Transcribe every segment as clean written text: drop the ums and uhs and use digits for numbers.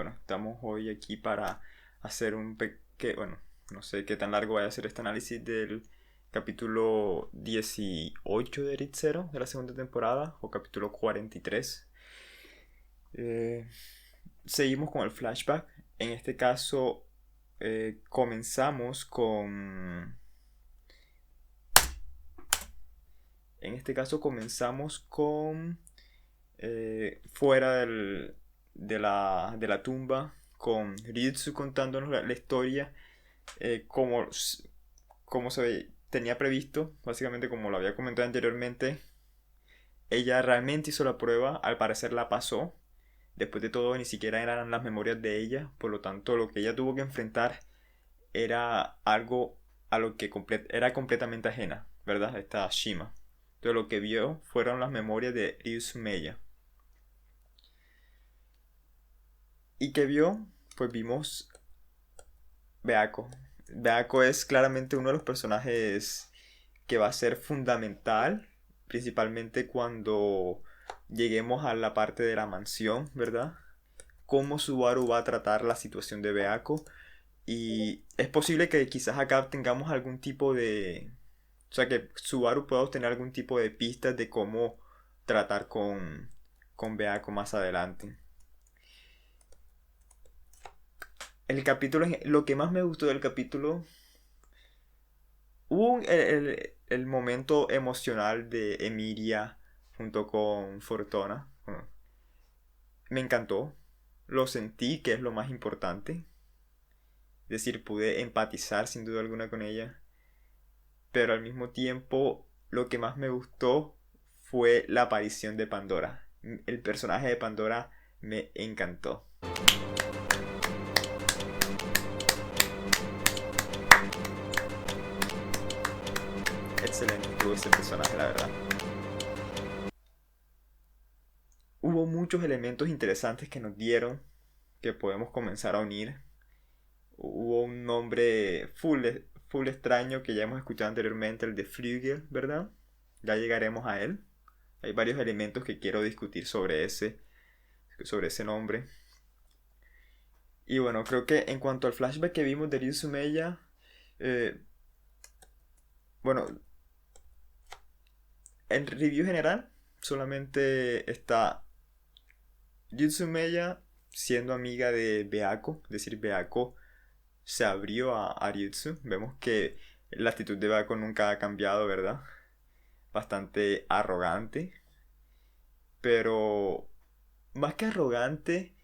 Bueno, estamos hoy aquí para hacer un pequeño, bueno, no sé qué tan largo vaya a ser este análisis del capítulo 18 de Eric Zero de la segunda temporada, o capítulo 43. Eh, Seguimos con el flashback. En este caso, comenzamos con... En este caso comenzamos con fuera de la tumba, con Ryutsu contándonos la historia, como, como se tenía previsto, básicamente como lo había comentado anteriormente. Ella realmente hizo la prueba, al parecer la pasó. Después de todo, ni siquiera eran las memorias de ella, por lo tanto, lo que ella tuvo que enfrentar era algo a lo que era completamente ajena, ¿verdad? Esta Shima. Entonces, lo que vio fueron las memorias de Ryutsu Meija. ¿Y qué vio? Pues vimos Beako. Beako es claramente uno de los personajes que va a ser fundamental, principalmente cuando lleguemos a la parte de la mansión, ¿verdad? Cómo Subaru va a tratar la situación de Beako. Y es posible que quizás acá tengamos algún tipo de... O sea, que Subaru pueda obtener algún tipo de pistas de cómo tratar con Beako más adelante. El capítulo, lo que más me gustó del capítulo, hubo el momento emocional de Emilia junto con Fortuna. Me encantó, lo sentí, que es lo más importante. Es decir, pude empatizar sin duda alguna con ella. Pero al mismo tiempo, lo que más me gustó fue la aparición de Pandora. El personaje de Pandora me encantó. Excelente estuvo ese personaje, la verdad. Hubo muchos elementos interesantes que nos dieron que podemos comenzar a unir. Hubo un nombre full extraño que ya hemos escuchado anteriormente, el de Flügel, ¿verdad? Ya llegaremos a él. Hay varios elementos que quiero discutir sobre ese nombre. Y bueno, creo que en cuanto al flashback que vimos de Ryu Sumeya, eh, bueno, en review general solamente está Ryu Sumeya siendo amiga de Beako, es decir, Beako se abrió a Ryutsu. Vemos que la actitud de Beako nunca ha cambiado, ¿verdad? Bastante arrogante, pero más que arrogante,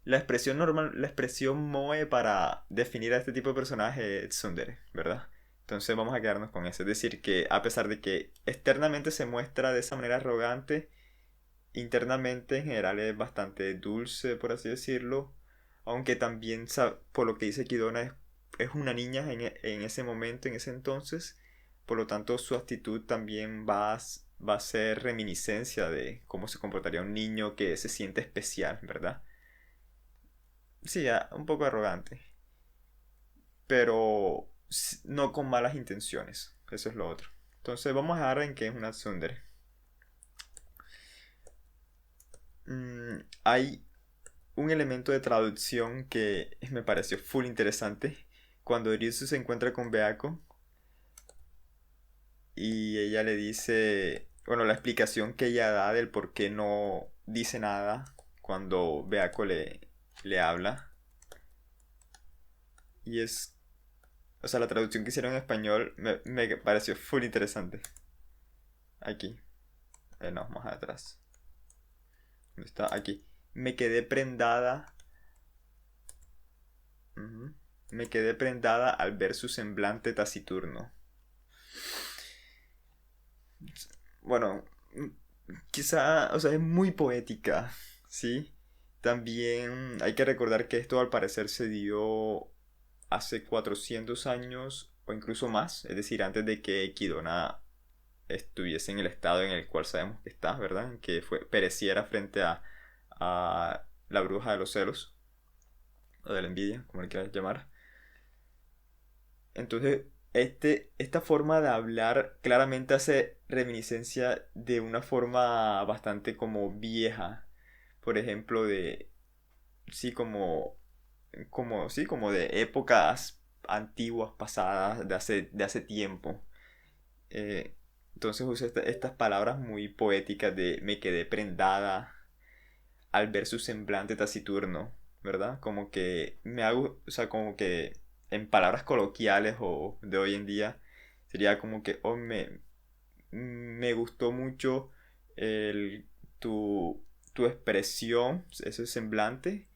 la expresión normal, la expresión moe para definir a este tipo de personaje es tsundere, ¿verdad? Entonces vamos a quedarnos con eso. Es decir, que a pesar de que externamente se muestra de esa manera arrogante, internamente en general es bastante dulce, por así decirlo. Aunque también, por lo que dice Kidona, es una niña en ese momento, en ese entonces. Por lo tanto, su actitud también va a ser reminiscencia de cómo se comportaría un niño que se siente especial, ¿verdad? Sí, ya, un poco arrogante. Pero no con malas intenciones. Eso es lo otro. Entonces vamos a dejar en que es una tsundere. Hay un elemento de traducción que me pareció full interesante. Cuando Ryusu se encuentra con Beako y ella le dice, bueno, la explicación que ella da del por qué no dice nada cuando Beako le habla. Y es, o sea, la traducción que hicieron en español me pareció full interesante. Aquí, no, más atrás. ¿Dónde está? Aquí. Me quedé prendada. Ujú. Me quedé prendada al ver su semblante taciturno. Bueno, quizá, o sea, es muy poética, ¿sí? También hay que recordar que esto al parecer se dio hace 400 años o incluso más, es decir, antes de que Kidona estuviese en el estado en el cual sabemos que está, ¿verdad? En que pereciera frente a la bruja de los celos, o de la envidia, como le quieras llamar. Entonces, esta forma de hablar claramente hace reminiscencia de una forma bastante como vieja. Por ejemplo, sí, sí, como de épocas antiguas, pasadas, de hace tiempo. Eh, entonces usa estas palabras muy poéticas de me quedé prendada al ver su semblante taciturno, ¿verdad? Como que me hago, o sea, como que en palabras coloquiales o de hoy en día sería como que oh, me gustó mucho el, tu expresión, ese semblante,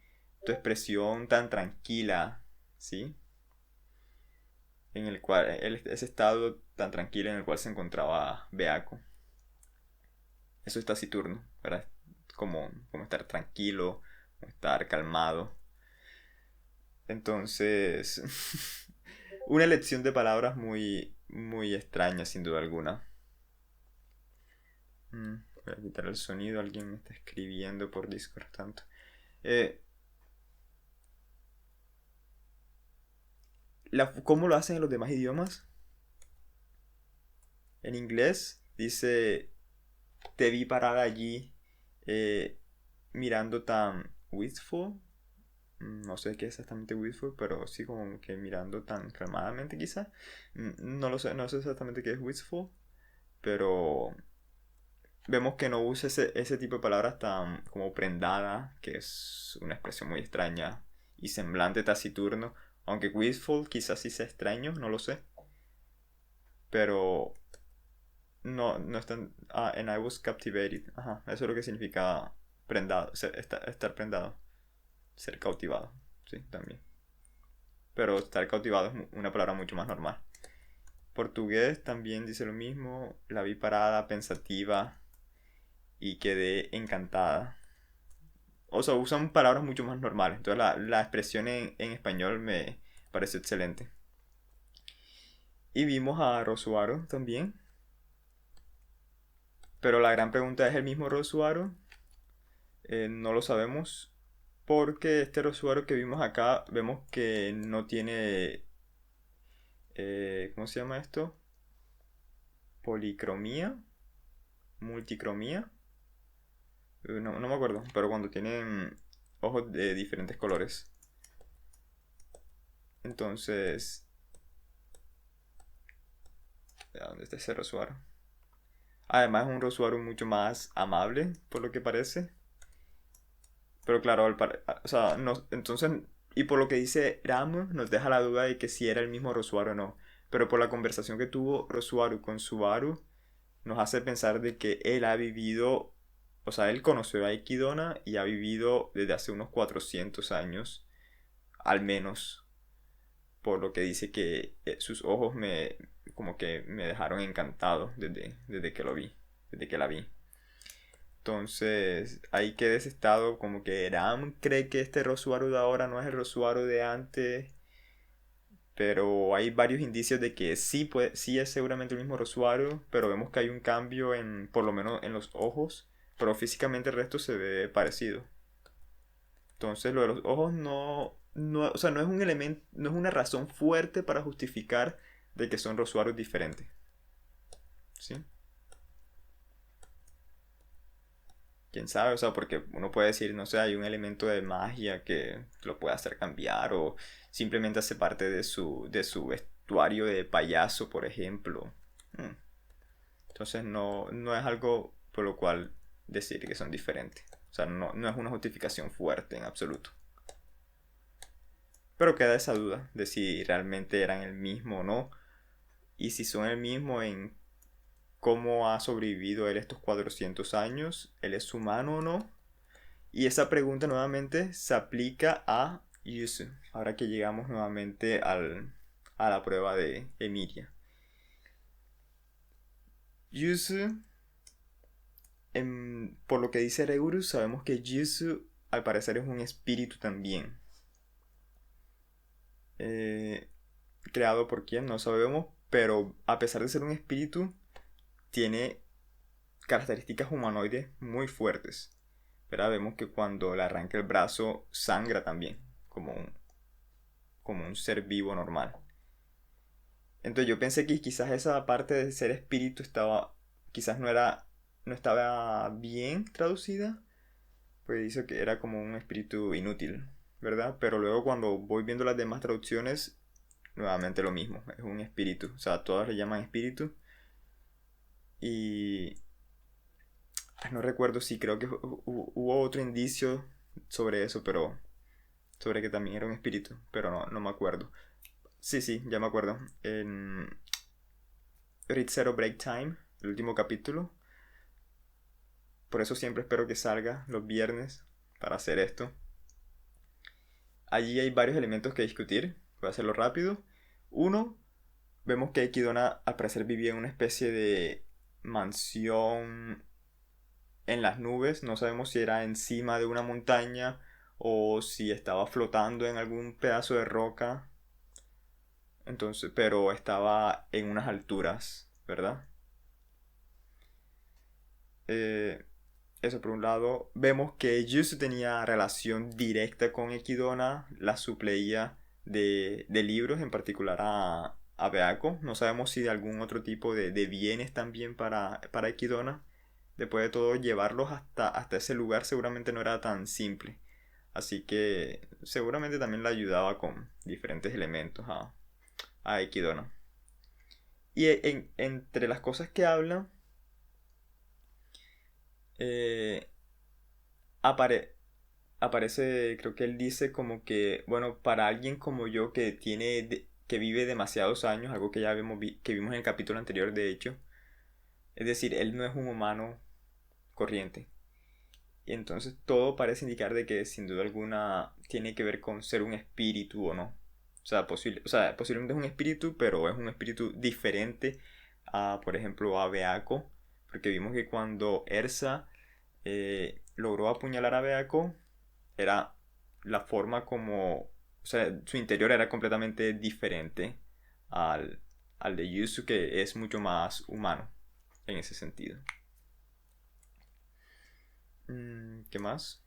tu expresión tan tranquila, ¿sí? En el cual, ese estado tan tranquilo en el cual se encontraba Beaco. Eso es taciturno, ¿verdad? Como estar tranquilo, como estar calmado. Entonces, una elección de palabras muy, muy extraña, sin duda alguna. Voy a quitar el sonido, alguien me está escribiendo por Discord tanto. Eh, ¿Cómo lo hacen en los demás idiomas? En inglés dice, te vi parada allí eh, mirando tan wistful. No sé qué es exactamente wistful, pero sí como que mirando tan calmadamente quizá. No lo sé, no sé exactamente qué es wistful, pero vemos que no usa ese tipo de palabras tan como prendada, que es una expresión muy extraña, y semblante taciturno, aunque wistful quizás sí sea extraño, no lo sé, pero no es tan... Ah, and I was captivated, ajá, eso es lo que significa prendado, estar prendado, ser cautivado, sí, también. Pero estar cautivado es una palabra mucho más normal. Portugués también dice lo mismo, la vi parada, pensativa y quedé encantada. O sea, usan palabras mucho más normales. Entonces la expresión en español me parece excelente. Y vimos a Rosuaro también. Pero la gran pregunta es el mismo Rosuaro. No lo sabemos. Porque este Rosuaro que vimos acá, vemos que no tiene... ¿cómo se llama esto? Policromía. Multicromía. No me acuerdo. Pero cuando tienen ojos de diferentes colores. Entonces... ¿Dónde está ese Rosuaro? Además es un Rosuaru mucho más amable, por lo que parece. Pero claro, o sea, entonces, y por lo que dice Ram, nos deja la duda de que si era el mismo Rosuaru o no. Pero por la conversación que tuvo Rosuaru con Subaru, nos hace pensar de que él ha vivido, o sea, él conoció a Aikidona y ha vivido desde hace unos 400 años, al menos, por lo que dice que sus ojos como que me dejaron encantado desde que lo vi, desde que la vi. Entonces, ahí queda ese estado como que Ram cree que este Rosuaru de ahora no es el Rosuaru de antes, pero hay varios indicios de que sí es seguramente el mismo Rosuaru, pero vemos que hay un cambio por lo menos en los ojos, pero físicamente el resto se ve parecido. Entonces, lo de los ojos o sea, no es un elemento, no es una razón fuerte para justificar de que son Rosuarus diferentes, ¿sí? Quién sabe, o sea, porque uno puede decir, no sé, hay un elemento de magia que lo puede hacer cambiar o simplemente hace parte de su vestuario de payaso, por ejemplo. Hmm. Entonces no es algo por lo cual decir que son diferentes. O sea, no es una justificación fuerte en absoluto. Pero queda esa duda de si realmente eran el mismo o no. Y si son el mismo en cómo ha sobrevivido él estos 400 años. ¿Él es humano o no? Y esa pregunta nuevamente se aplica a Yusu. Ahora que llegamos nuevamente a la prueba de Emilia. Yusu, por lo que dice Reguru, sabemos que Yusu al parecer es un espíritu también. Eh, Creado por quién, no sabemos, pero a pesar de ser un espíritu, tiene características humanoides muy fuertes. Pero vemos que cuando le arranca el brazo sangra también, como un ser vivo normal. Entonces yo pensé que quizás esa parte de ser espíritu quizás no estaba bien traducida, pues dice que era como un espíritu inútil, ¿verdad? Pero luego cuando voy viendo las demás traducciones, nuevamente lo mismo, es un espíritu, o sea, todas le llaman espíritu. Y no recuerdo si creo que hubo otro indicio sobre eso, pero sobre que también era un espíritu, pero no me acuerdo. Sí, sí, ya me acuerdo. En Read Zero Break Time, el último capítulo. Por eso siempre espero que salga los viernes para hacer esto. Allí hay varios elementos que discutir. Voy a hacerlo rápido. Uno, vemos que Equidona al parecer vivía en una especie de mansión en las nubes. No sabemos si era encima de una montaña o si estaba flotando en algún pedazo de roca. Entonces, pero estaba en unas alturas, ¿verdad? Eh, Eso por un lado. Vemos que Yusu tenía relación directa con Equidona, la supleía de libros, en particular a Beako. No sabemos si de algún otro tipo de bienes también para Equidona. Después de todo, llevarlos hasta ese lugar seguramente no era tan simple. Así que seguramente también la ayudaba con diferentes elementos a Equidona. Y entre las cosas que habla, eh, apare- aparece, creo que él dice como que, bueno, para alguien como yo que que vive demasiados años, algo que ya que vimos en el capítulo anterior, de hecho, es decir, él no es un humano corriente. Y entonces todo parece indicar de que sin duda alguna tiene que ver con ser un espíritu o no. O sea, posiblemente es un espíritu, pero es un espíritu diferente a, por ejemplo, a Beako. Porque vimos que cuando Ersa logró apuñalar a Beako, era la forma como, o sea, su interior era completamente diferente al, al de Yuzu, que es mucho más humano en ese sentido. ¿Qué más?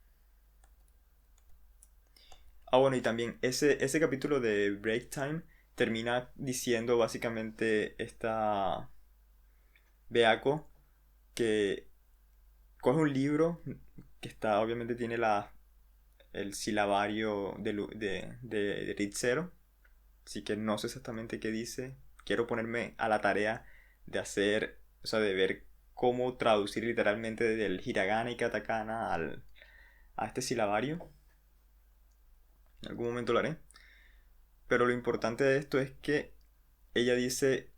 Ah, bueno, y también ese capítulo de Break Time termina diciendo básicamente esta Beako que coge un libro que está, obviamente tiene el silabario de Ritzero. Así que no sé exactamente qué dice. Quiero ponerme a la tarea de hacer, o sea, de ver cómo traducir literalmente desde el hiragana y katakana a este silabario. En algún momento lo haré. Pero lo importante de esto es que ella dice,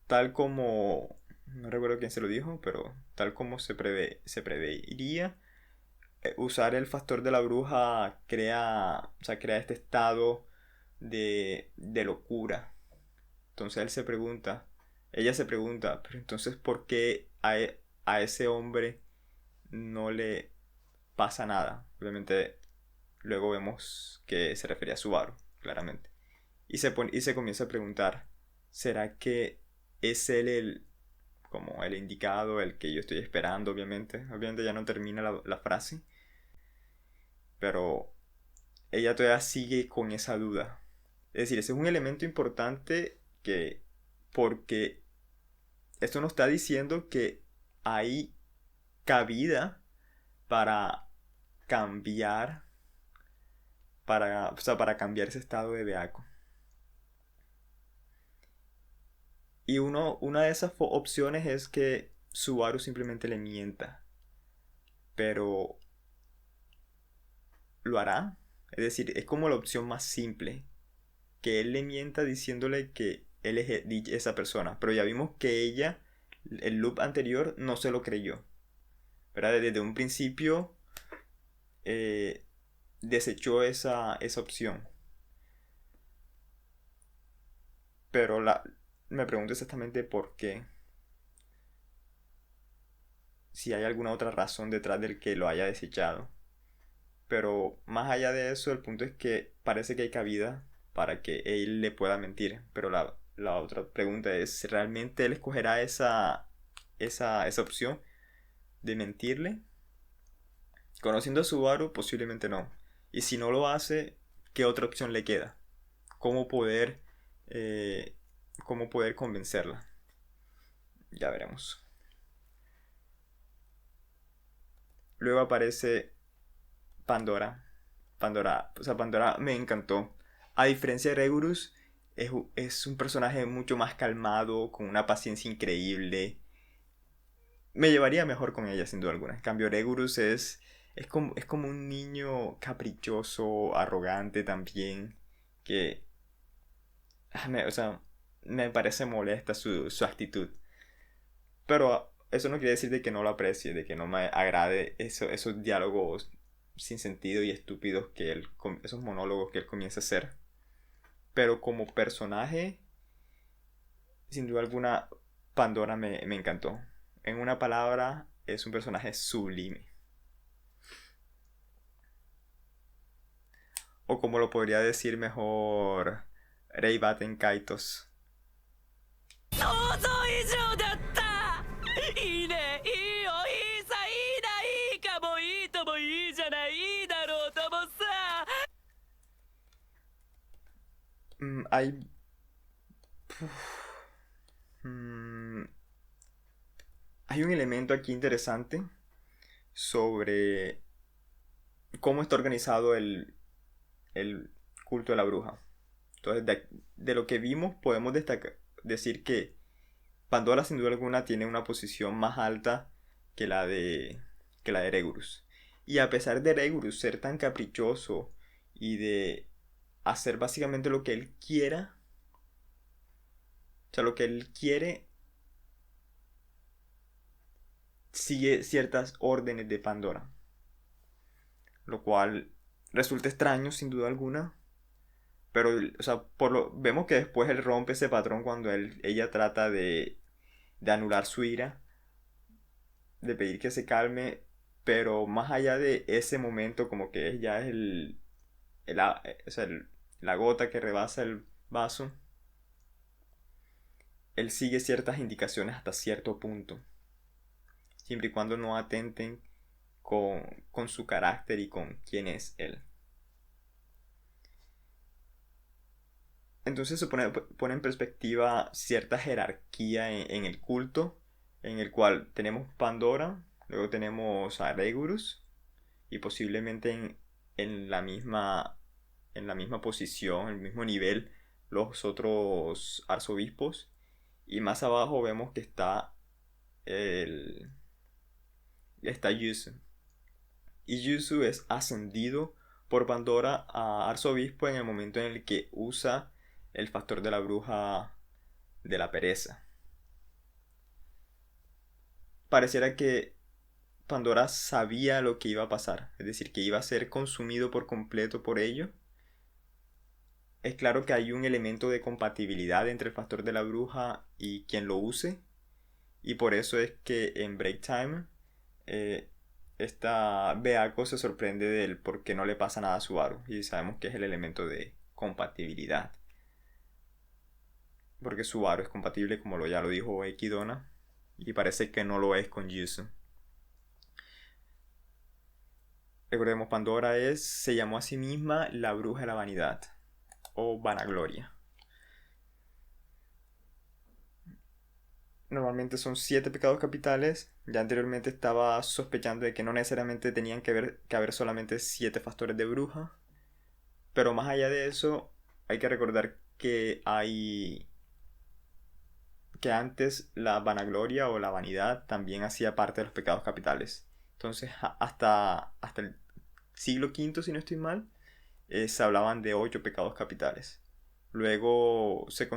tal como, no recuerdo quién se lo dijo, pero tal como se preveiría, usar el factor de la bruja crea, o sea, crea este estado de locura. Entonces ella se pregunta, pero entonces ¿por qué a ese hombre no le pasa nada? Obviamente luego vemos que se refería a Subaru, claramente. Y se comienza a preguntar, ¿será que es él como el indicado, el que yo estoy esperando, obviamente? Obviamente ya no termina la frase, pero ella todavía sigue con esa duda. Es decir, ese es un elemento importante que, porque esto nos está diciendo que hay cabida para cambiar, para cambiar ese estado de Beaco. Y una de esas opciones es que Subaru simplemente le mienta. Pero ¿lo hará? Es decir, es como la opción más simple. Que él le mienta diciéndole que él es esa persona. Pero ya vimos que ella, el loop anterior, no se lo creyó. ¿Verdad? Desde un principio eh, desechó esa opción. Pero me pregunto exactamente por qué. Si hay alguna otra razón detrás del que lo haya desechado. Pero más allá de eso, el punto es que parece que hay cabida para que él le pueda mentir. Pero la otra pregunta es, ¿si realmente él escogerá esa opción de mentirle? Conociendo a Subaru, posiblemente no. Y si no lo hace, ¿qué otra opción le queda? ¿Cómo poder, eh, cómo poder convencerla? Ya veremos. Luego aparece Pandora. Pandora me encantó. A diferencia de Regulus, es un personaje mucho más calmado, con una paciencia increíble. Me llevaría mejor con ella, sin duda alguna. En cambio, Regulus es como un niño caprichoso, arrogante también, que, o sea, me parece molesta su actitud. Pero eso no quiere decir de que no lo aprecie, de que no me agrade esos diálogos sin sentido y estúpidos esos monólogos que él comienza a hacer. Pero como personaje, sin duda alguna, Pandora me encantó. En una palabra, es un personaje sublime. O como lo podría decir mejor Rei Baten Kaitos. 想像以上だった。いいね、いいよ、いいさ、いいな、いいかも、いいともいいじゃない、いいだろうともさ。Hay... Mm, hay un elemento aquí interesante sobre cómo está organizado el culto de la bruja. Entonces, de lo que vimos, podemos decir que Pandora, sin duda alguna, tiene una posición más alta que que la de Regulus. Y a pesar de Regulus ser tan caprichoso y de hacer básicamente lo que él quiera, o sea, lo que él quiere, sigue ciertas órdenes de Pandora. Lo cual resulta extraño, sin duda alguna. Pero, o sea, vemos que después él rompe ese patrón cuando ella trata de anular su ira, de pedir que se calme, pero más allá de ese momento, como que ya es o sea, la gota que rebasa el vaso, él sigue ciertas indicaciones hasta cierto punto, siempre y cuando no atenten con su carácter y con quién es él. Entonces pone en perspectiva cierta jerarquía en el culto, en el cual tenemos Pandora, luego tenemos a Regulus, y posiblemente en la misma posición, en el mismo nivel, los otros arzobispos. Y más abajo vemos que el, está Yuzu. Y Yuzu es ascendido por Pandora a arzobispo en el momento en el que usa el factor de la bruja de la pereza. Pareciera que Pandora sabía lo que iba a pasar, es decir, que iba a ser consumido por completo por ello. Es claro que hay un elemento de compatibilidad entre el factor de la bruja y quien lo use, y por eso es que en Break Time esta Beako se sorprende del por qué no le pasa nada a Subaru, y sabemos que es el elemento de compatibilidad. Porque Subaru es compatible, como ya lo dijo Ekidona, y parece que no lo es con Yuzu. Recordemos, Pandora se llamó a sí misma la bruja de la vanidad, o vanagloria. Normalmente son 7 pecados capitales. Ya anteriormente estaba sospechando de que no necesariamente tenían que haber solamente 7 factores de bruja. Pero más allá de eso, hay que recordar que antes la vanagloria o la vanidad también hacía parte de los pecados capitales. Entonces, hasta el siglo V, si no estoy mal, se hablaban de 8 pecados capitales. Luego se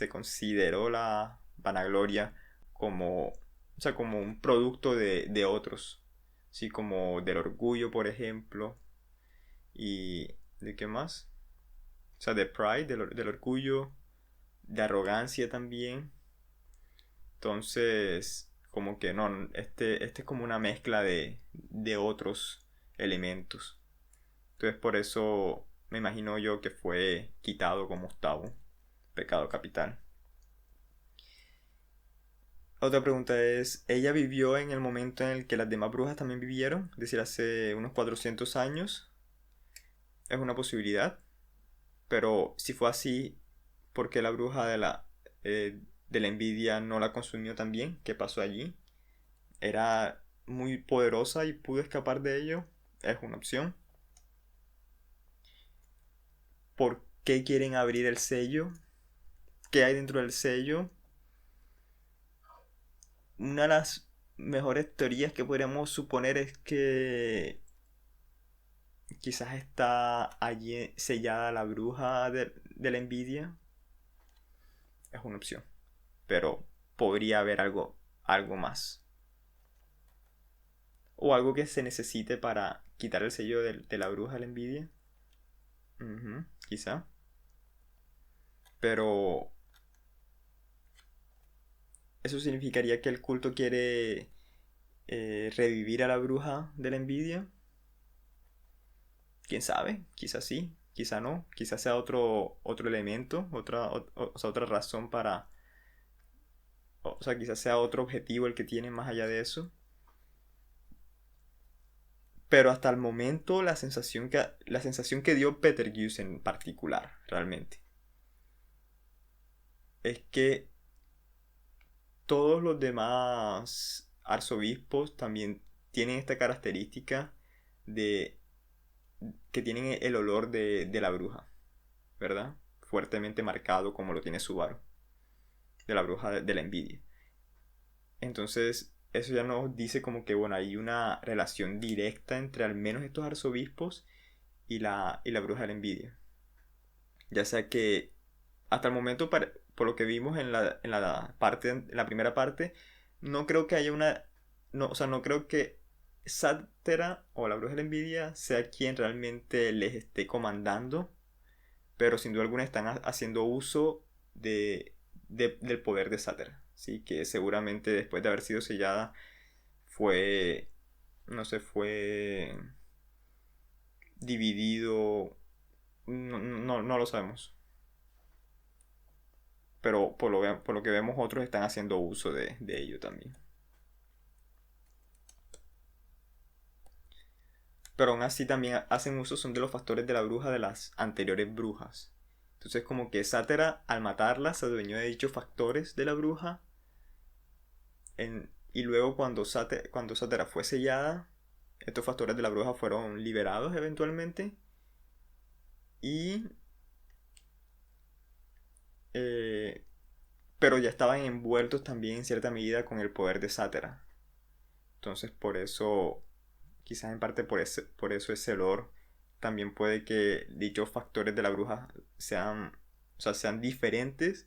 consideró la vanagloria como, o sea, como un producto de otros. Así como del orgullo, por ejemplo. ¿Y de qué más? O sea, de pride, del orgullo, de arrogancia también. Entonces, como que no, este es como una mezcla de otros elementos. Entonces por eso me imagino yo que fue quitado como octavo pecado capital. Otra pregunta es, ¿ella vivió en el momento en el que las demás brujas también vivieron? Es decir, hace unos 400 años. Es una posibilidad. Pero si fue así, ¿por qué la bruja de la envidia no la consumió también? ¿Qué pasó allí? Era muy poderosa y pudo escapar de ello, es una opción. ¿Por qué quieren abrir el sello? ¿Qué hay dentro del sello? Una de las mejores teorías que podríamos suponer es que quizás está allí sellada la bruja de la envidia. Es una opción. Pero podría haber algo más. O algo que se necesite para quitar el sello de la bruja de la envidia. Quizá. Pero eso significaría que el culto quiere revivir a la bruja de la envidia. ¿Quién sabe? Quizá sí, quizá no. Quizá sea otro elemento, otra razón para... O sea, quizá sea otro objetivo el que tiene más allá de eso. Pero hasta el momento la sensación que dio Betelgeuse en particular, realmente, es que todos los demás arzobispos también tienen esta característica de que tienen el olor de la bruja, ¿verdad? Fuertemente marcado como lo tiene Subaru, de la bruja de la envidia. Entonces, eso ya nos dice como que, bueno, hay una relación directa entre al menos estos arzobispos y la bruja de la envidia. Ya sea que hasta el momento, por lo que vimos en la primera parte, no creo que haya no creo que Sátera o la bruja de la envidia sea quien realmente les esté comandando, pero sin duda alguna están haciendo uso del poder de Sátera. ¿Sí? Que seguramente después de haber sido sellada fue dividido, no lo sabemos. Pero por lo que vemos, otros están haciendo uso de ello también. Pero aún así también hacen uso, son de los factores de la bruja de las anteriores brujas. Entonces como que Sátera al matarla se adueñó de dichos factores de la bruja. Y luego cuando Sátera fue sellada, estos factores de la bruja fueron liberados eventualmente. Pero ya estaban envueltos también en cierta medida con el poder de Sátera. Entonces por eso, quizás en parte por eso ese olor, también puede que dichos factores de la bruja sean diferentes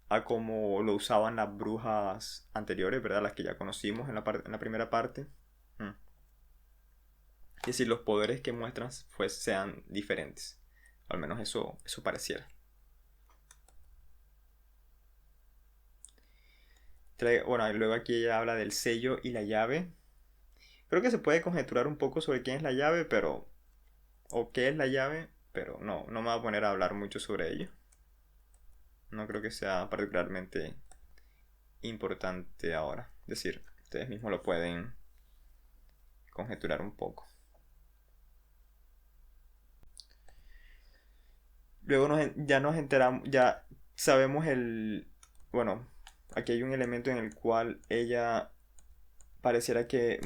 a como lo usaban las brujas anteriores, ¿verdad? Las que ya conocimos en la primera parte. Es decir, los poderes que muestran sean diferentes. Al menos eso pareciera. Bueno, luego aquí ella habla del sello y la llave. Creo que se puede conjeturar un poco sobre quién es la llave, o qué es la llave, pero no me voy a poner a hablar mucho sobre ello. No creo que sea particularmente importante ahora. Es decir, ustedes mismos lo pueden conjeturar un poco. Luego ya nos enteramos, ya sabemos bueno, aquí hay un elemento en el cual ella pareciera que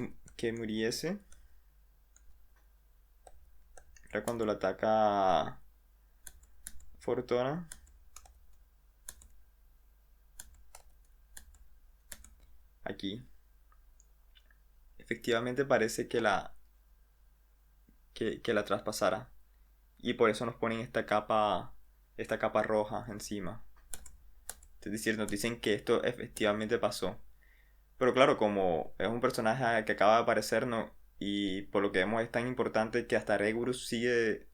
muriese. Era cuando la ataca Fortuna. Aquí. Efectivamente parece que la traspasara. Y por eso nos ponen esta capa roja encima. Es decir, nos dicen que esto efectivamente pasó. Pero claro, como es un personaje que acaba de aparecer, ¿no? Y por lo que vemos es tan importante que hasta Regulus sigue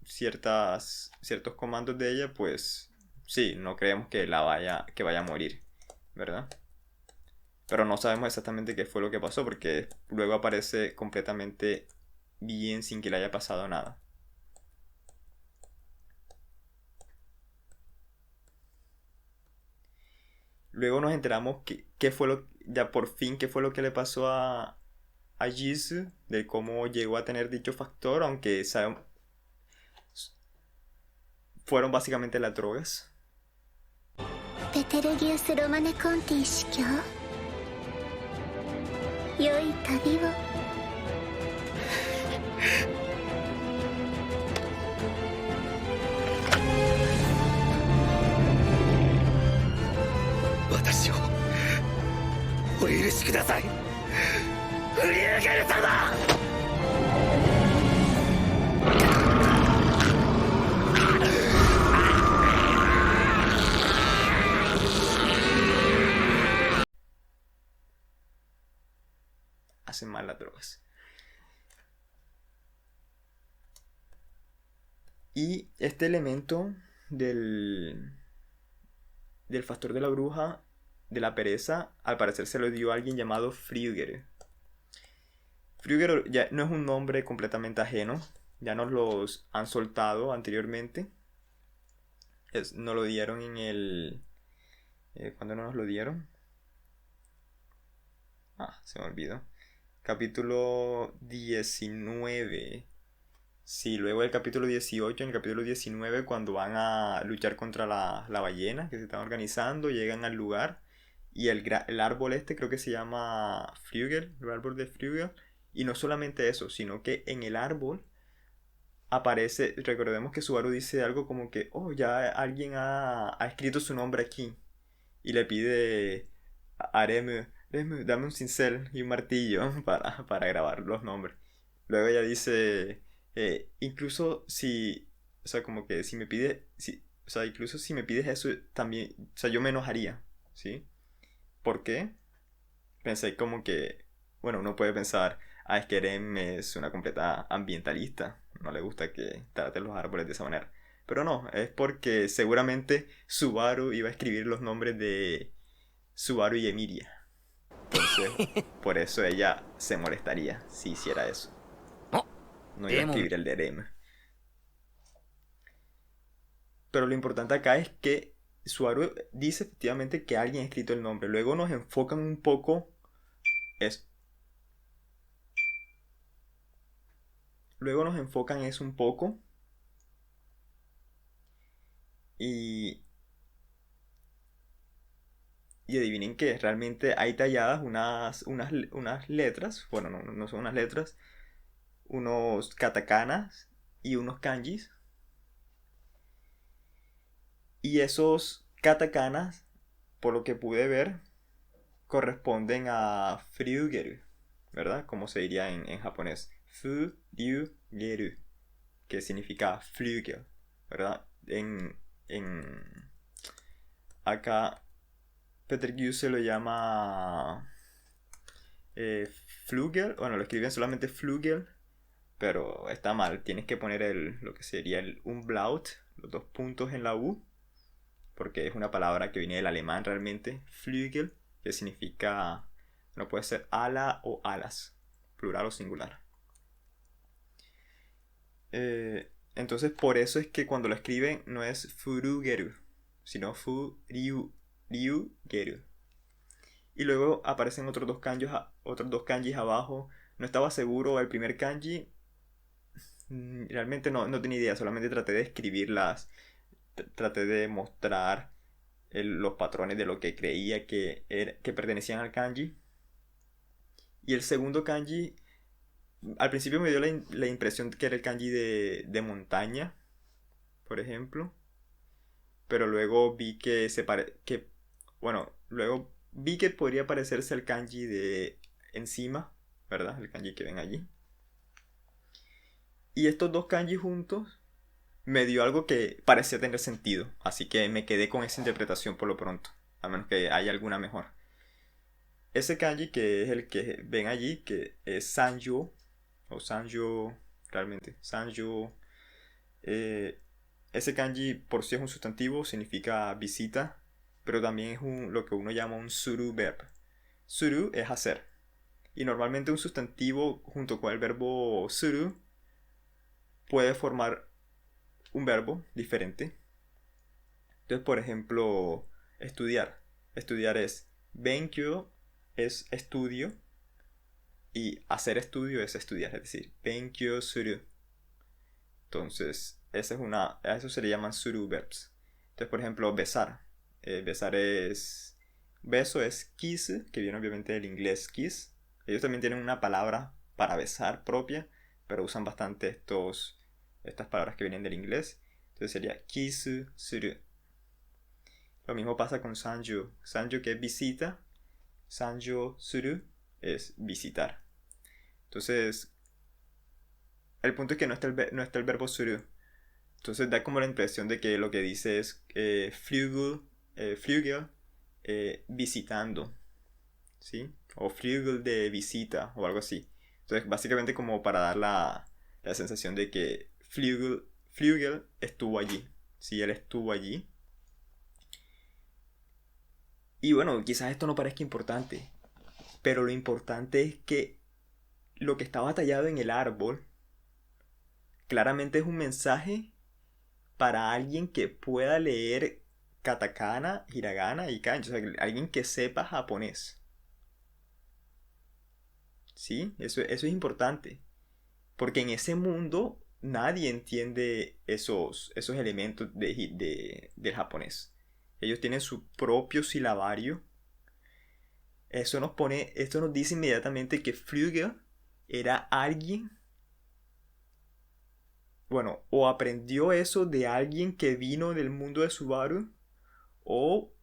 ciertos comandos de ella, pues sí, no creemos que vaya a morir, ¿verdad? Pero no sabemos exactamente qué fue lo que pasó, porque luego aparece completamente bien sin que le haya pasado nada. Luego nos enteramos qué fue lo que le pasó a Jisoo, de cómo llegó a tener dicho factor, aunque fueron básicamente las drogas. Betelgeuse Romane Conti 司教良い旅を。私をお許しください、フリューゲル様。Hacen mal las drogas. Y este elemento del factor de la bruja, de la pereza, al parecer se lo dio a alguien llamado Früger. Früger ya no es un nombre completamente ajeno, ya nos los han soltado anteriormente. Nos lo dieron en el... ¿cuándo no nos lo dieron? Se me olvidó. Capítulo 19. Sí, luego del capítulo 18, en el capítulo 19, cuando van a luchar contra la ballena, que se están organizando, llegan al lugar. Y el árbol este creo que se llama Frügel, el árbol de Frügel. Y no solamente eso, sino que en el árbol aparece, recordemos que Subaru dice algo como que, oh, ya alguien ha escrito su nombre aquí. Y le pide a Remu, dame un cincel y un martillo para grabar los nombres. Luego ella dice, incluso si, o sea, como que si me pide, o sea, incluso si me pides eso también, o sea, yo me enojaría, ¿sí? ¿Por qué? Pensé como que, bueno, uno puede pensar, es que Eren es una completa ambientalista, no le gusta que traten los árboles de esa manera. Pero no, es porque seguramente Subaru iba a escribir los nombres de Subaru y Emilia. Entonces, por eso ella se molestaría si hiciera eso. No iba a escribir el de Eren. Pero lo importante acá es que Subaru dice efectivamente que alguien ha escrito el nombre. Luego nos enfocan un poco... Luego nos enfocan eso un poco. Y adivinen qué, realmente hay talladas unas letras, bueno, no son unas letras, unos katakanas y unos kanjis. Y esos katakanas, por lo que pude ver, corresponden a Fryugeru, ¿verdad? Como se diría en japonés. Fryugeru, que significa Flügel, ¿verdad? Acá Peter Gu se lo llama Flügel, bueno, lo escriben solamente Flügel, pero está mal, tienes que poner lo que sería el umlaut, los dos puntos en la U, porque es una palabra que viene del alemán realmente, Flügel, que significa, no puede ser ala o alas, plural o singular. Entonces por eso es que cuando lo escriben no es Furugeru, sino Ryugeru. Y luego aparecen otros dos kanjis abajo. No estaba seguro el primer kanji. Realmente no tenía idea, solamente traté de escribirlas. Traté de mostrar los patrones de lo que creía que pertenecían al kanji. Y el segundo kanji, al principio me dio la impresión que era el kanji de montaña, por ejemplo. Pero luego vi que luego vi que podría parecerse al kanji de encima, ¿verdad? El kanji que ven allí. Y estos dos kanji juntos me dio algo que parecía tener sentido. Así que me quedé con esa interpretación por lo pronto. A menos que haya alguna mejor. Ese kanji que es el que ven allí, que es Sanjo. O Sanjo, realmente. Sanjo. Ese kanji por sí es un sustantivo, significa visita. Pero también es lo que uno llama un suru verb. Suru es hacer. Y normalmente un sustantivo junto con el verbo suru puede formar un verbo diferente. Entonces, por ejemplo, estudiar. Estudiar es benkyo, es estudio. Y hacer estudio es estudiar, es decir, benkyo suru. Entonces, a eso se le llaman suru verbs. Entonces, por ejemplo, besar. Besar es... Beso es kiss, que viene obviamente del inglés kiss. Ellos también tienen una palabra para besar propia, pero usan bastante estas palabras que vienen del inglés. Entonces sería kisu suru. Lo mismo pasa con sanju. Sanju, que es visita. Sanju suru es visitar. Entonces, el punto es que no está el verbo suru. Entonces da como la impresión de que lo que dice es Flügel, visitando, ¿sí? O Flügel de visita o algo así. Entonces básicamente como para dar la sensación de que Flügel estuvo allí. Sí, él estuvo allí. Y bueno, quizás esto no parezca importante, pero lo importante es que lo que estaba tallado en el árbol claramente es un mensaje para alguien que pueda leer katakana, hiragana y kanji. O sea, alguien que sepa japonés. ¿Sí? Eso es importante. Porque en ese mundo nadie entiende esos elementos del japonés. Ellos tienen su propio silabario. Esto nos dice inmediatamente que Flügel era alguien, bueno, o aprendió eso de alguien que vino del mundo de Subaru, o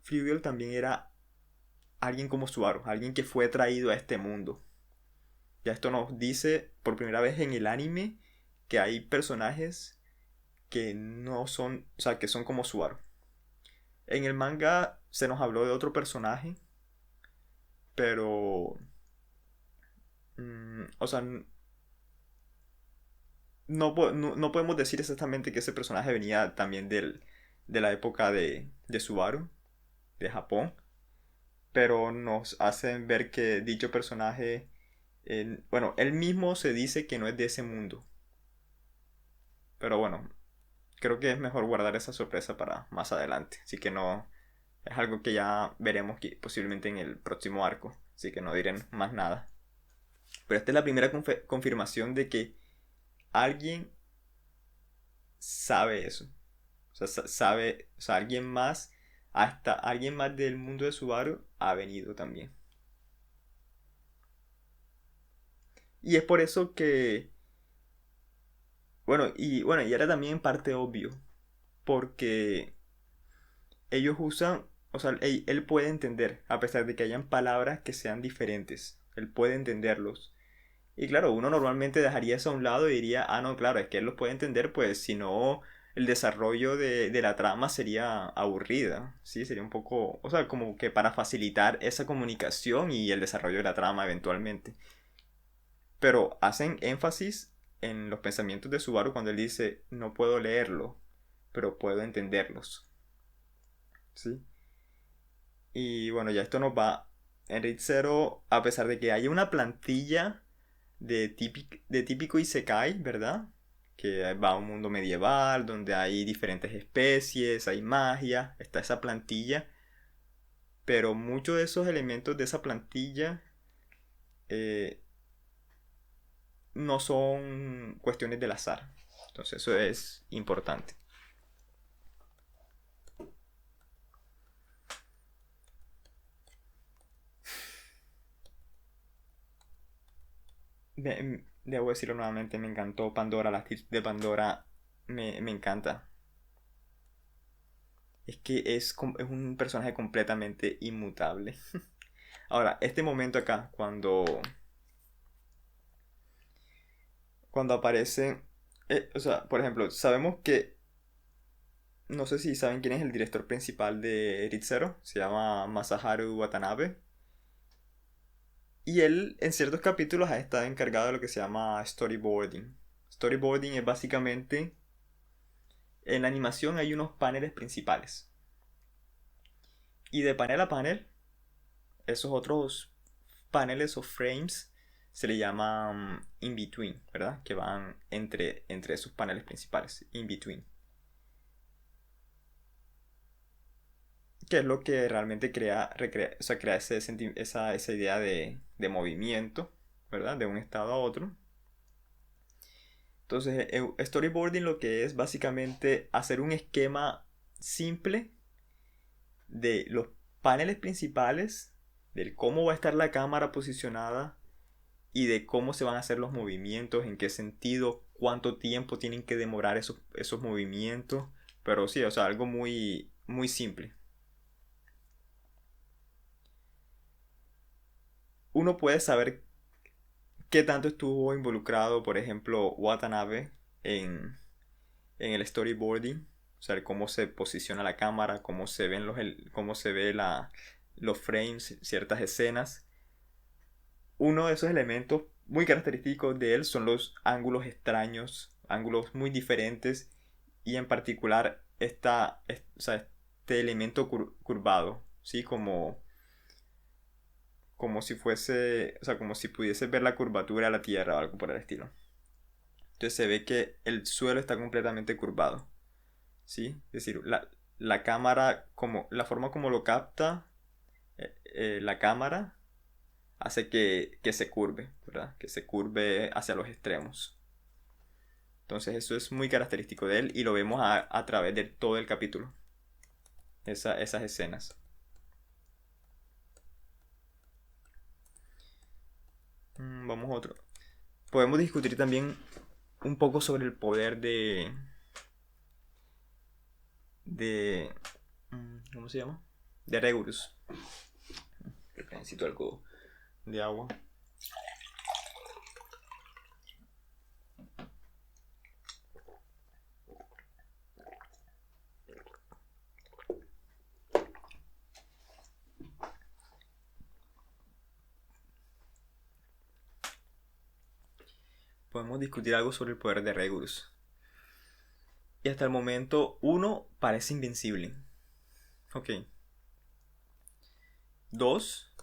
Flügel también era alguien como Subaru, alguien que fue traído a este mundo. Ya esto nos dice por primera vez en el anime que hay personajes que no son, o sea, que son como Subaru. En el manga se nos habló de otro personaje, pero o sea, no podemos decir exactamente que ese personaje venía también de la época de Subaru, de Japón, pero nos hacen ver que dicho personaje, bueno, él mismo se dice que no es de ese mundo. Pero bueno, creo que es mejor guardar esa sorpresa para más adelante. Así que no, es algo que ya veremos posiblemente en el próximo arco. Así que no diré más nada. Pero esta es la primera confirmación de que alguien sabe eso. O sea, sabe, o sea, alguien más, hasta alguien más del mundo de Subaru ha venido también. Y es por eso que, bueno, y era también en parte obvio, porque ellos usan, o sea, él puede entender, a pesar de que hayan palabras que sean diferentes, él puede entenderlos. Y claro, uno normalmente dejaría eso a un lado y diría, ah, no, claro, es que él los puede entender, pues si no, el desarrollo de la trama sería aburrida, ¿sí? Sería un poco, o sea, como que para facilitar esa comunicación y el desarrollo de la trama eventualmente. Pero hacen énfasis en los pensamientos de Subaru cuando él dice, no puedo leerlo, pero puedo entenderlos, ¿sí? Y bueno, ya esto nos va en Read Zero, a pesar de que haya una plantilla de típico Isekai, ¿verdad? Que va a un mundo medieval donde hay diferentes especies, hay magia, está esa plantilla, pero muchos de esos elementos de esa plantilla no son cuestiones del azar. Entonces eso es importante. Debo decirlo nuevamente, me encantó Pandora, la actriz de Pandora me encanta. Es que es un personaje completamente inmutable. Ahora, este momento acá, cuando aparece, o sea, por ejemplo, sabemos que, no sé si saben quién es el director principal de Read Zero, se llama Masaharu Watanabe. Y él en ciertos capítulos ha estado encargado de lo que se llama storyboarding. Storyboarding es básicamente, en la animación hay unos paneles principales. Y de panel a panel, esos otros paneles o frames se le llaman in between, ¿verdad? Que van entre esos paneles principales, in between. Que es lo que realmente crea esa idea de movimiento, ¿verdad? De un estado a otro. Entonces, storyboarding lo que es básicamente hacer un esquema simple de los paneles principales del cómo va a estar la cámara posicionada y de cómo se van a hacer los movimientos, en qué sentido, cuánto tiempo tienen que demorar esos movimientos. Pero sí, o sea, algo muy, muy simple. Uno puede saber qué tanto estuvo involucrado, por ejemplo, Watanabe en el storyboarding. O sea, cómo se posiciona la cámara, cómo se ven cómo se ve los frames, ciertas escenas. Uno de esos elementos muy característicos de él son los ángulos extraños, ángulos muy diferentes, y en particular o sea, este elemento curvado, ¿sí? Como si fuese, o sea, como si pudiese ver la curvatura de la Tierra o algo por el estilo. Entonces se ve que el suelo está completamente curvado, ¿sí? Es decir, la cámara, la forma como lo capta la cámara hace que se curve, ¿verdad? Que se curve hacia los extremos. Entonces eso es muy característico de él y lo vemos a través de todo el capítulo. Esas escenas. Vamos a otro. Podemos discutir también un poco sobre el poder de ¿cómo se llama? De Regulus. Necesito algo de agua. Podemos discutir algo sobre el poder de Regulus. Y hasta el momento, uno parece invencible. Ok. 2.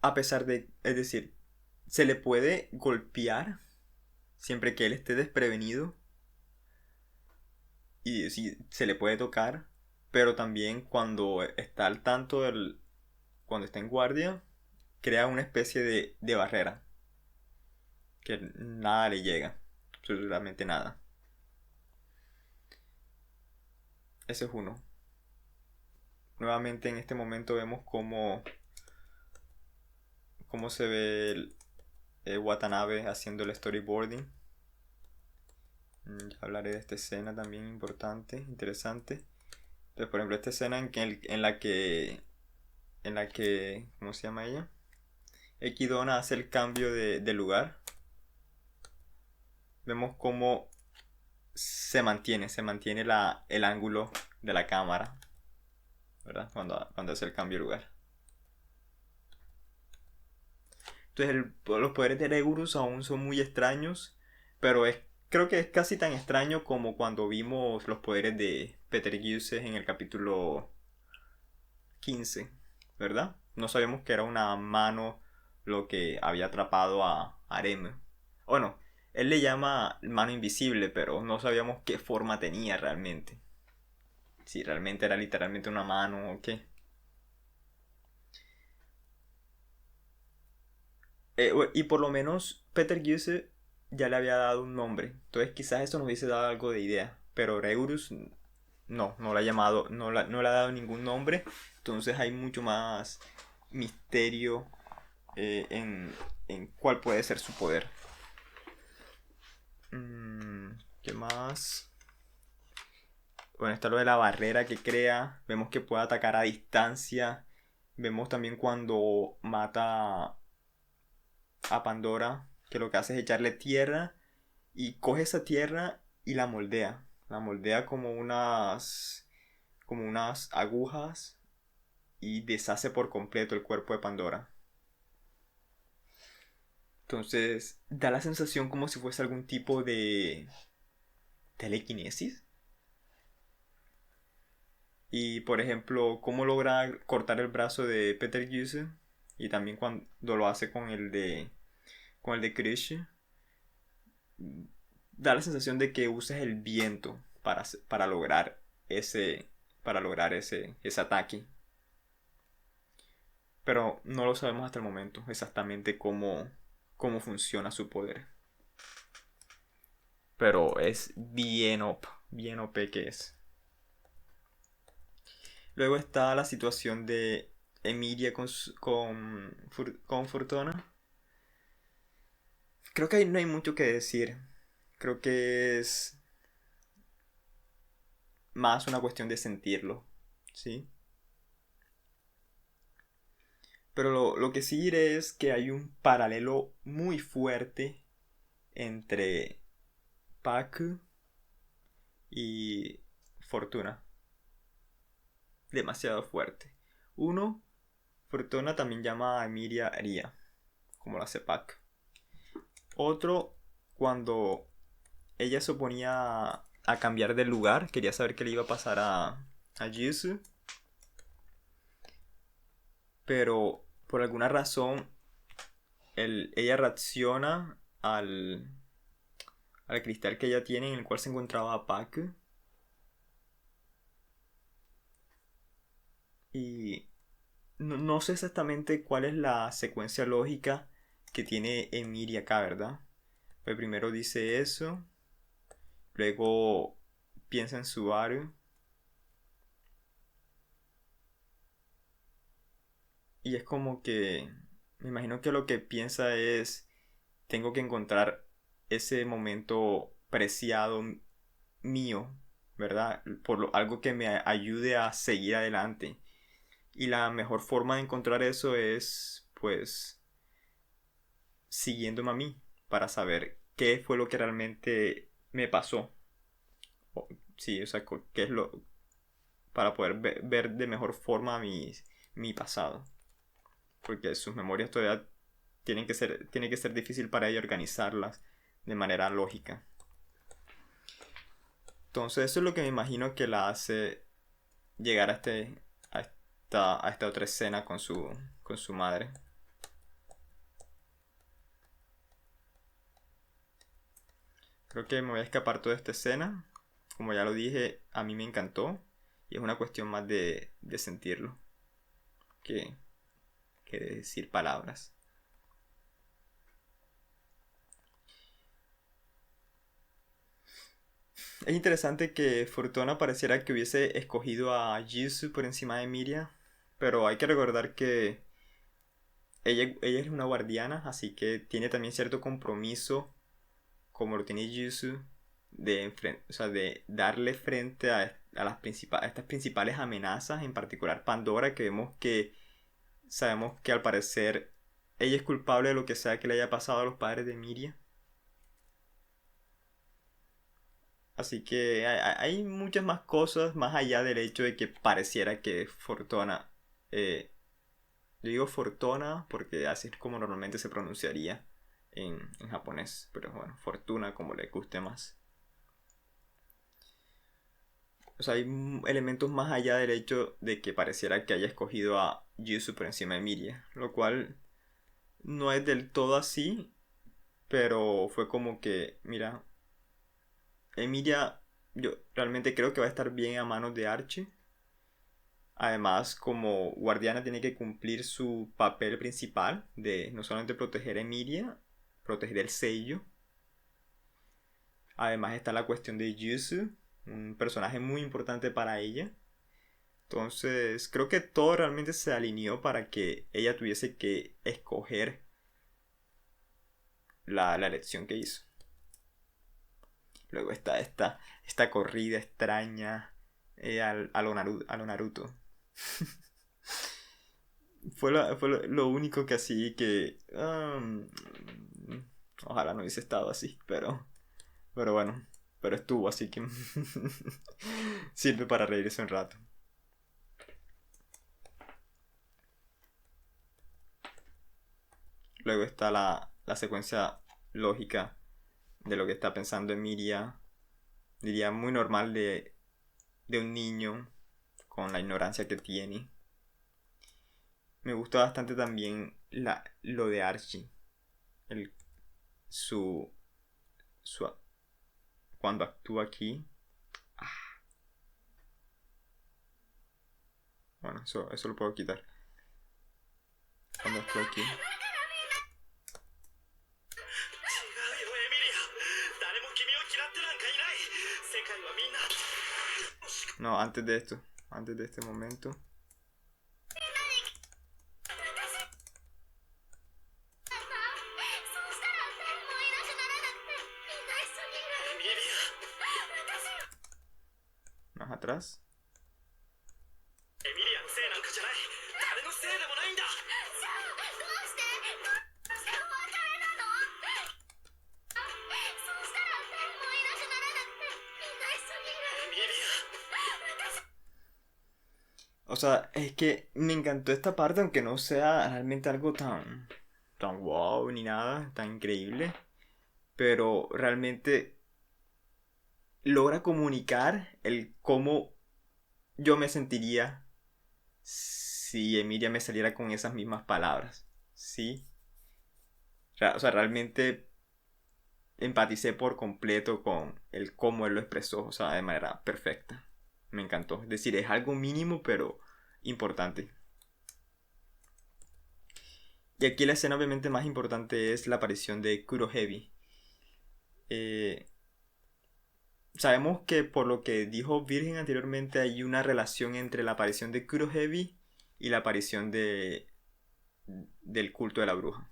A pesar de, es decir, se le puede golpear siempre que él esté desprevenido. Y sí, se le puede tocar. Pero también cuando está al tanto cuando está en guardia, crea una especie de barrera. Que nada le llega. Absolutamente nada. Ese es uno. Nuevamente en este momento vemos cómo se ve Watanabe haciendo el storyboarding. Ya hablaré de esta escena también importante, interesante. Entonces, por ejemplo, esta escena en la que ¿cómo se llama ella? Ekidona hace el cambio de lugar. Vemos cómo se mantiene el ángulo de la cámara, ¿verdad? Cuando hace el cambio de lugar. Entonces los poderes de Regulus aún son muy extraños, pero creo que es casi tan extraño como cuando vimos los poderes de Betelgeuse en el capítulo 15, ¿verdad? No sabíamos que era una mano lo que había atrapado a Arem. Bueno, él le llama mano invisible, pero no sabíamos qué forma tenía realmente. Si realmente era literalmente una mano o qué. Y por lo menos Betelgeuse ya le había dado un nombre. Entonces quizás eso nos hubiese dado algo de idea. Pero Regulus no la ha llamado, no le ha dado ningún nombre. Entonces hay mucho más misterio en cuál puede ser su poder. ¿Qué más? Bueno, está lo de la barrera que crea. Vemos que puede atacar a distancia. Vemos también cuando mata a Pandora, que lo que hace es echarle tierra y coge esa tierra y la moldea. La moldea como unas agujas y deshace por completo el cuerpo de Pandora. Entonces da la sensación como si fuese algún tipo de telequinesis. Y por ejemplo, cómo logra cortar el brazo de Betelgeuse. Y también cuando lo hace con el de Krish. Da la sensación de que usas el viento para lograr ese ataque. Pero no lo sabemos hasta el momento exactamente cómo funciona su poder. Pero es bien OP que es. Luego está la situación de Emilia con Fortuna. Creo que ahí no hay mucho que decir. Creo que es más una cuestión de sentirlo, ¿sí? Pero lo que sí diré es que hay un paralelo muy fuerte entre Paku y Fortuna. Demasiado fuerte. Uno, Fortuna también llama a Emilia Ria, como lo hace Paku. Otro, cuando ella se oponía a cambiar de lugar, quería saber qué le iba a pasar a Jisoo, pero por alguna razón ella reacciona al cristal que ella tiene en el cual se encontraba Paku. Y no sé exactamente cuál es la secuencia lógica que tiene Emilia acá, ¿verdad? Pues primero dice eso, luego piensa en Subaru, y es como que me imagino que lo que piensa es, tengo que encontrar ese momento preciado mío, ¿verdad? Algo que me ayude a seguir adelante. Y la mejor forma de encontrar eso es, pues, siguiéndome a mí para saber qué fue lo que realmente me pasó. Sí, o sea, qué es lo para poder ver de mejor forma mi pasado. Porque sus memorias todavía tiene que ser difícil para ella organizarlas de manera lógica. Entonces eso es lo que me imagino que la hace llegar a esta otra escena con su madre. Creo que me voy a escapar toda esta escena. Como ya lo dije, a mí me encantó. Y es una cuestión más de sentirlo que, que de decir palabras. Es interesante que Fortuna pareciera que hubiese escogido a Jisoo por encima de Miria. Pero hay que recordar que ella es una guardiana, así que tiene también cierto compromiso, como lo tiene Jisoo, o sea, de darle frente a estas principales amenazas, en particular Pandora, sabemos que al parecer ella es culpable de lo que sea que le haya pasado a los padres de Miria. Así que hay muchas más cosas más allá del hecho de que pareciera que Fortuna, eh, yo digo Fortuna porque así es como normalmente se pronunciaría en japonés, pero bueno, Fortuna como le guste más. O sea, hay elementos más allá del hecho de que pareciera que haya escogido a Yusu por encima de Miria, lo cual no es del todo así, pero fue como que, mira, Emilia, yo realmente creo que va a estar bien a manos de Archie. Además, como guardiana tiene que cumplir su papel principal de no solamente proteger a Emilia, proteger el sello. Además está la cuestión de Yuzu, un personaje muy importante para ella. Entonces, creo que todo realmente se alineó para que ella tuviese que escoger la elección que hizo. Luego está esta corrida extraña a lo Naruto. Fue lo único que así que... ojalá no hubiese estado así, pero bueno. Pero estuvo, así que sirve para reírse un rato. Luego está la secuencia lógica de lo que está pensando Emilia. Diría muy normal de un niño con la ignorancia que tiene. Me gustó bastante también lo de Archie. El, su, su, cuando actúa aquí. Bueno, eso lo puedo quitar. Cuando actúa aquí. No, antes de esto. antes de este momento. Más atrás. エミリアのせいなんかじゃない。誰のせいでもないんだ。じゃあどうして別れなの。そうしたらもういなくならなくてみんな一緒にいる。エミリア。 O sea, es que me encantó esta parte, aunque no sea realmente algo tan wow ni nada, tan increíble. Pero realmente logra comunicar el cómo yo me sentiría si Emilia me saliera con esas mismas palabras. ¿Sí? O sea, realmente empaticé por completo con el cómo él lo expresó, o sea, de manera perfecta. Me encantó. Es decir, es algo mínimo, pero importante. Y aquí la escena obviamente más importante es la aparición de Kurohebi. Sabemos que por lo que dijo Virgen anteriormente hay una relación entre la aparición de Kurohebi y la aparición del culto de la bruja.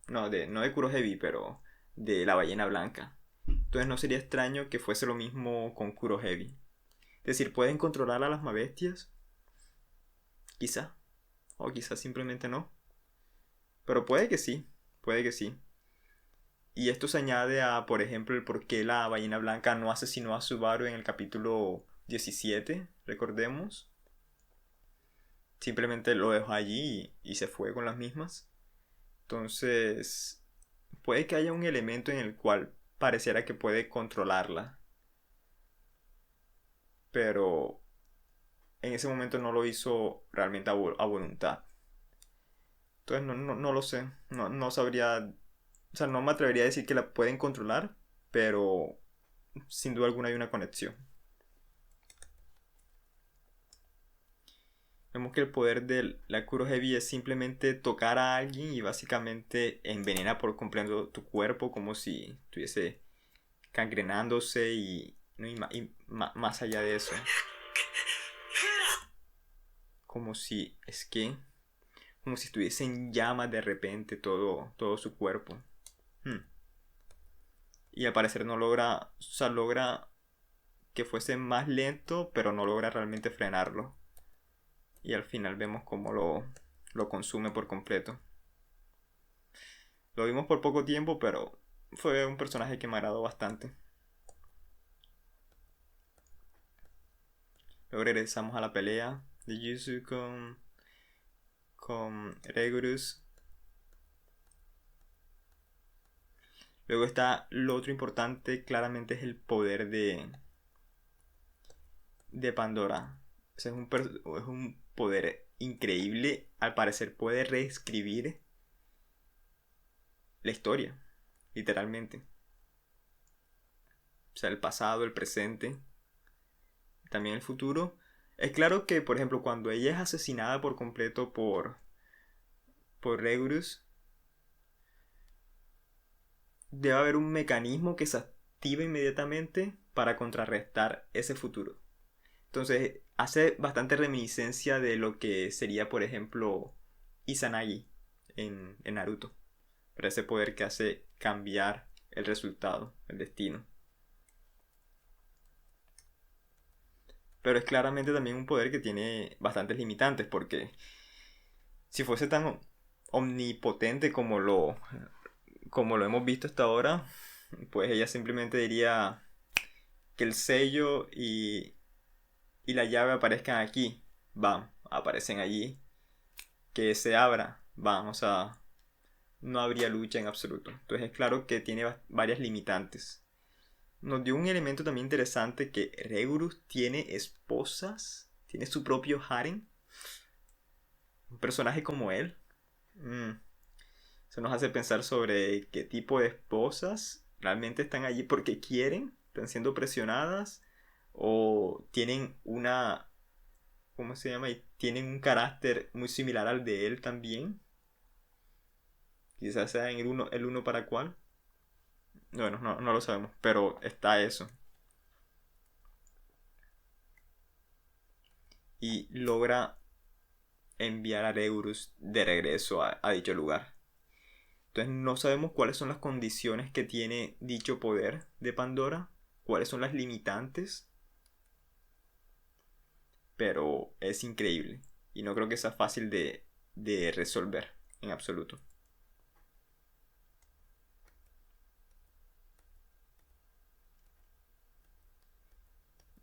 No de Kurohebi, pero de la ballena blanca. Entonces no sería extraño que fuese lo mismo con Kurohebi. Es decir, ¿pueden controlar a las mabestias? Quizá. O quizá simplemente no. Pero puede que sí. Puede que sí. Y esto se añade a, por ejemplo, el por qué la ballena blanca no asesinó a Subaru en el capítulo 17, recordemos. Simplemente lo dejó allí y se fue con las mismas. Entonces, puede que haya un elemento en el cual pareciera que puede controlarla. Pero en ese momento no lo hizo realmente a voluntad. Entonces no lo sé. No sabría. O sea, no me atrevería a decir que la pueden controlar, pero sin duda alguna hay una conexión. Vemos que el poder de la Kurohebi es simplemente tocar a alguien y básicamente envenena por completo tu cuerpo como si estuviese gangrenándose y más allá de eso. Como si estuviese en llamas de repente todo su cuerpo. Y al parecer no logra, o sea, logra que fuese más lento, pero no logra realmente frenarlo. Y al final vemos cómo lo consume por completo. Lo vimos por poco tiempo, pero fue un personaje que me agradó bastante. Luego regresamos a la pelea de Yuzu con Regulus. Luego está lo otro importante, claramente es el poder de Pandora. O sea, es un poder increíble. Al parecer puede reescribir la historia, literalmente. O sea, el pasado, el presente, también el futuro. Es claro que, por ejemplo, cuando ella es asesinada por completo por Regulus, debe haber un mecanismo que se activa inmediatamente para contrarrestar ese futuro. Entonces hace bastante reminiscencia de lo que sería, por ejemplo, Izanagi en Naruto. Pero ese poder que hace cambiar el resultado, el destino. Pero es claramente también un poder que tiene bastantes limitantes, porque si fuese tan omnipotente como lo hemos visto hasta ahora, pues ella simplemente diría que el sello y la llave aparezcan aquí, van, aparecen allí, que se abra, van, o sea, no habría lucha en absoluto. Entonces es claro que tiene varias limitantes. Nos dio un elemento también interesante, que Regulus tiene esposas, tiene su propio harem. Un personaje como él. Eso nos hace pensar sobre qué tipo de esposas realmente están allí porque quieren, están siendo presionadas, o tienen una, ¿cómo se llama? Y tienen un carácter muy similar al de él también. Quizás sean el uno para cual. Bueno, no lo sabemos, pero está eso. y logra enviar a Eurus de regreso a dicho lugar. Entonces no sabemos cuáles son las condiciones que tiene dicho poder de Pandora, cuáles son las limitantes, pero es increíble y no creo que sea fácil de resolver en absoluto.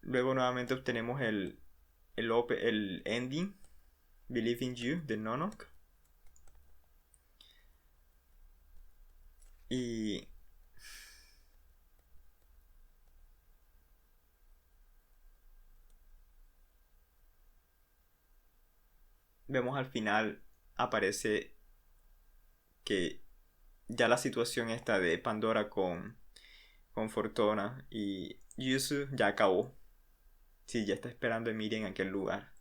Luego nuevamente obtenemos el ending, Believe in You, de Nonok. Y vemos al final aparece que ya la situación esta de Pandora con Fortuna y Yuzu ya acabó. Sí, ya está esperando a Emilia en aquel lugar.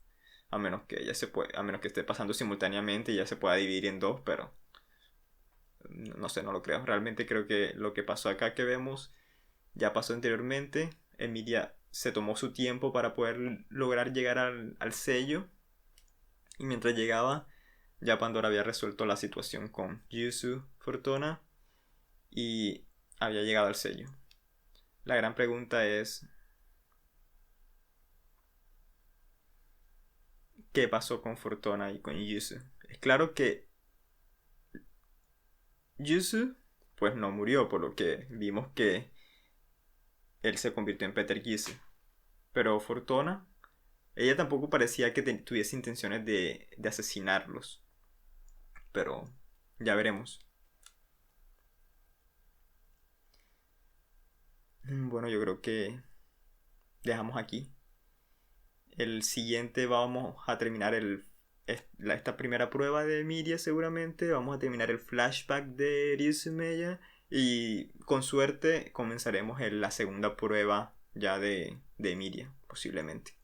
A menos que a menos que esté pasando simultáneamente y ya se pueda dividir en dos, pero no sé, no lo creo. Realmente creo que lo que pasó acá que vemos ya pasó anteriormente. Emilia se tomó su tiempo para poder lograr llegar al sello. Y mientras llegaba, ya Pandora había resuelto la situación con Yuzu, Fortuna, y había llegado al sello. La gran pregunta es: ¿qué pasó con Fortuna y con Yuzu? Es claro que Yuzu pues no murió, por lo que vimos que él se convirtió en Peter Gysi. Pero Fortuna, ella tampoco parecía que tuviese intenciones de asesinarlos. Pero ya veremos. Bueno, yo creo que dejamos aquí. El siguiente vamos a terminar esta primera prueba de Emilia seguramente. Vamos a terminar el flashback de Ryusumeya. Y con suerte comenzaremos la segunda prueba ya de Emilia, posiblemente.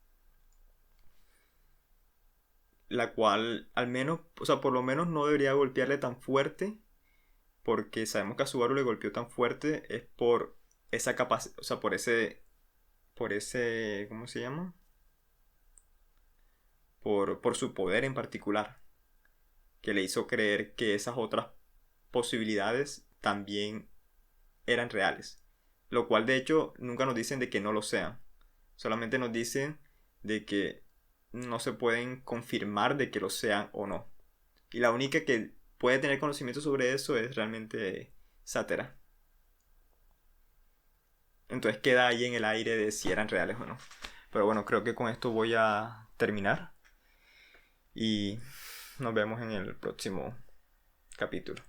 La cual al menos, o sea, por lo menos no debería golpearle tan fuerte. Porque sabemos que a Subaru le golpeó tan fuerte. Es por esa capacidad, o sea, por ese, ¿cómo se llama? Por su poder en particular, que le hizo creer que esas otras posibilidades también eran reales. Lo cual de hecho nunca nos dicen de que no lo sean. Solamente nos dicen de que no se pueden confirmar de que lo sean o no. Y la única que puede tener conocimiento sobre eso es realmente Sátera. Entonces queda ahí en el aire de si eran reales o no. Pero bueno, creo que con esto voy a terminar. Y nos vemos en el próximo capítulo.